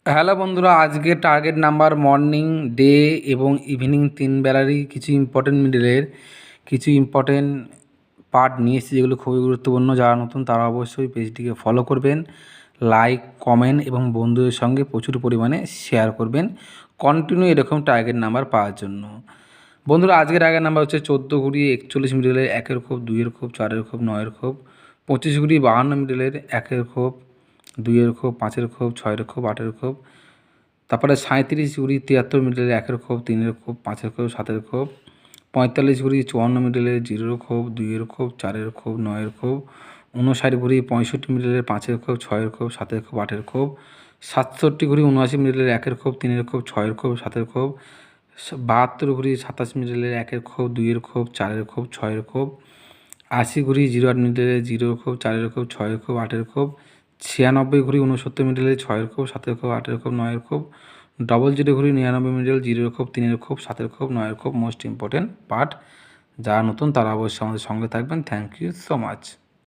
Hello বন্ধুরা, আজকে target number morning, day এবং ইভিনিং 3 বেলারই কিছু ইম্পর্টেন্ট মিডলের কিছু ইম্পর্টেন্ট পার্ট নিয়ে এসেছি, যেগুলো খুবই গুরুত্বপূর্ণ। যারা নতুন তারা অবশ্যই পেজটিকে ফলো করবেন, লাইক, কমেন্ট এবং বন্ধুদের সঙ্গে প্রচুর পরিমাণে শেয়ার করবেন কন্টিনিউ এরকম টার্গেট নাম্বার পাওয়ার জন্য। বন্ধুরা, আজকের টার্গেট নাম্বার হচ্ছে 14 ঘুরি 41 মিডলের 1-এর খোপ, 2-এর খোপ, 4-এর খোপ, 9-এর খোপ, 25 ঘুরি 52 মিডলের 1-এর খোপ, 2-এর খোপ, 5-এর খোপ, 6-এর খোপ, 8-এর খোপ। তারপরে 37 ঘুরি 73 মিডলের 1-এর খোপ, 3-এর খোপ, 5-এর খোপ, 7-এর খোপ, 45 ঘুরি 54 মিডলের 0-এর খোপ, 2-এর খোপ, 4-এর খোপ, 9-এর খোপ, 59 ঘুরি 65 মিডলের 5-এর খোপ, 6-এর খোপ, 7-এর খোপ, 8-এর খোপ, 67 ঘুরি 79 মিডলের 1-এর খোপ, 3-এর খোপ, 6-এর খোপ, 7-এর খোপ, 72 ঘুরি 27 মিডলের 1-এর খোপ, 2-এর খোপ, 4-এর খোপ, 6-এর খোপ, 80 ঘুরি 08 মিডলের 0-এর খোপ, 4-এর খোপ, 6-এর খোপ, 8-এর খোপ, 96 ঘুরি 69 মিডলের 6-এর খোপ, 7-এর খোপ, 8-এর খোপ, 9-এর খোপ, 00 ঘুরি 99 মিডল 0-এর খোপ, 3-এর খোপ, 7-এর খোপ, 9-এর খোপ। Most important part. যারা নতুন তারা অবশ্যই আমাদের সঙ্গে থাকবেন। Thank you so much.